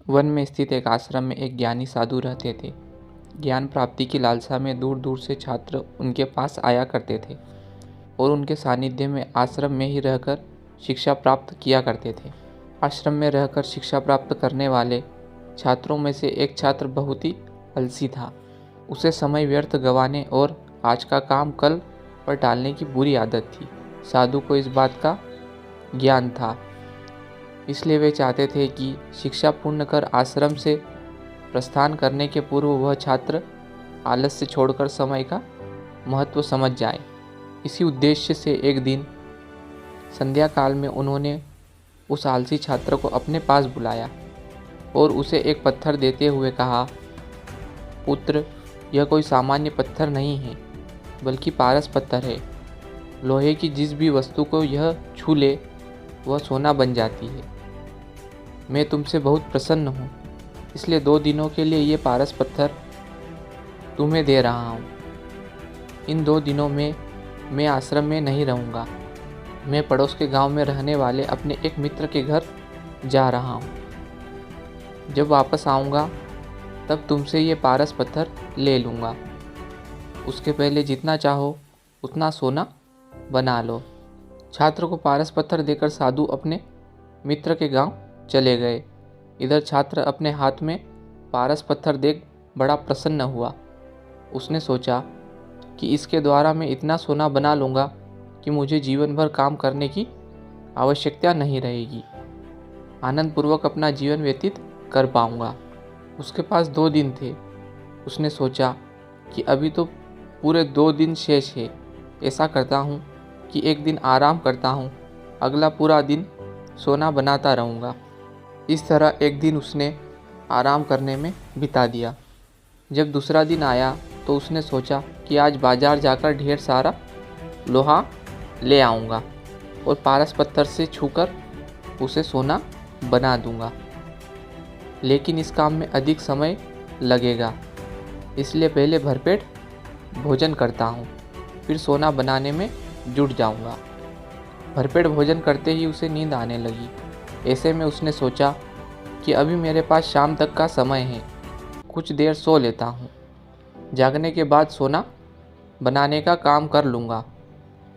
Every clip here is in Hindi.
वन में स्थित एक आश्रम में एक ज्ञानी साधु रहते थे। ज्ञान प्राप्ति की लालसा में दूर दूर से छात्र उनके पास आया करते थे और उनके सानिध्य में आश्रम में ही रहकर शिक्षा प्राप्त किया करते थे। आश्रम में रहकर शिक्षा प्राप्त करने वाले छात्रों में से एक छात्र बहुत ही आलसी था। उसे समय व्यर्थ गंवाने और आज का काम कल पर टालने की बुरी आदत थी। साधु को इस बात का ज्ञान था, इसलिए वे चाहते थे कि शिक्षा पूर्ण कर आश्रम से प्रस्थान करने के पूर्व वह छात्र आलस्य छोड़कर समय का महत्व समझ जाए। इसी उद्देश्य से एक दिन संध्या काल में उन्होंने उस आलसी छात्र को अपने पास बुलाया और उसे एक पत्थर देते हुए कहा, पुत्र, यह कोई सामान्य पत्थर नहीं है, बल्कि पारस पत्थर है। लोहे की जिस भी वस्तु को यह छू ले वह सोना बन जाती है। मैं तुमसे बहुत प्रसन्न हूँ, इसलिए 2 दिनों के लिए ये पारस पत्थर तुम्हें दे रहा हूँ। इन 2 दिनों में मैं आश्रम में नहीं रहूँगा। मैं पड़ोस के गांव में रहने वाले अपने एक मित्र के घर जा रहा हूँ। जब वापस आऊँगा तब तुमसे ये पारस पत्थर ले लूँगा। उसके पहले जितना चाहो उतना सोना बना लो। छात्र को पारस पत्थर देकर साधु अपने मित्र के गांव चले गए। इधर छात्र अपने हाथ में पारस पत्थर देख बड़ा प्रसन्न हुआ। उसने सोचा कि इसके द्वारा मैं इतना सोना बना लूँगा कि मुझे जीवन भर काम करने की आवश्यकता नहीं रहेगी। आनंदपूर्वक अपना जीवन व्यतीत कर पाऊँगा। उसके पास 2 दिन थे। उसने सोचा कि अभी तो पूरे 2 दिन शेष है। ऐसा करता हूँ कि एक दिन आराम करता हूँ, अगला पूरा दिन सोना बनाता रहूँगा। इस तरह एक दिन उसने आराम करने में बिता दिया। जब दूसरा दिन आया तो उसने सोचा कि आज बाजार जाकर ढेर सारा लोहा ले आऊँगा और पारस पत्थर से छूकर उसे सोना बना दूँगा। लेकिन इस काम में अधिक समय लगेगा, इसलिए पहले भरपेट भोजन करता हूँ, फिर सोना बनाने में जुट जाऊँगा। भरपेट भोजन करते ही उसे नींद आने लगी। ऐसे में उसने सोचा कि अभी मेरे पास शाम तक का समय है, कुछ देर सो लेता हूँ। जागने के बाद सोना बनाने का काम कर लूँगा।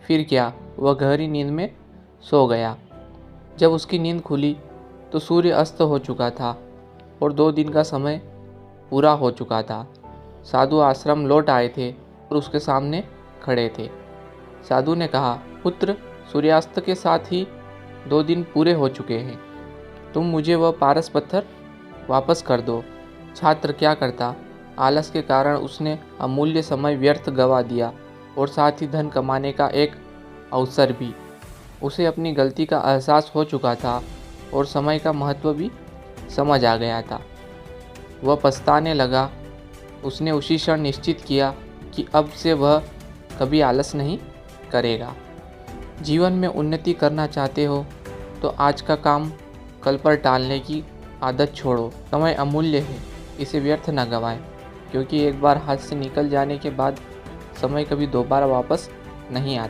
फिर क्या, वह गहरी नींद में सो गया। जब उसकी नींद खुली तो सूर्य अस्त हो चुका था और 2 दिन का समय पूरा हो चुका था। साधु आश्रम लौट आए थे और उसके सामने खड़े थे। साधु ने कहा, पुत्र, सूर्यास्त के साथ ही 2 दिन पूरे हो चुके हैं। तुम मुझे वह पारस पत्थर वापस कर दो। छात्र क्या करता, आलस के कारण उसने अमूल्य समय व्यर्थ गंवा दिया और साथ ही धन कमाने का एक अवसर भी। उसे अपनी गलती का एहसास हो चुका था और समय का महत्व भी समझ आ गया था। वह पछताने लगा। उसने उसी क्षण निश्चित किया कि अब से वह कभी आलस नहीं करेगा। जीवन में उन्नति करना चाहते हो तो आज का काम कल पर टालने की आदत छोड़ो। समय अमूल्य है, इसे व्यर्थ न गंवाएं, क्योंकि एक बार हाथ से निकल जाने के बाद समय कभी दोबारा वापस नहीं आता।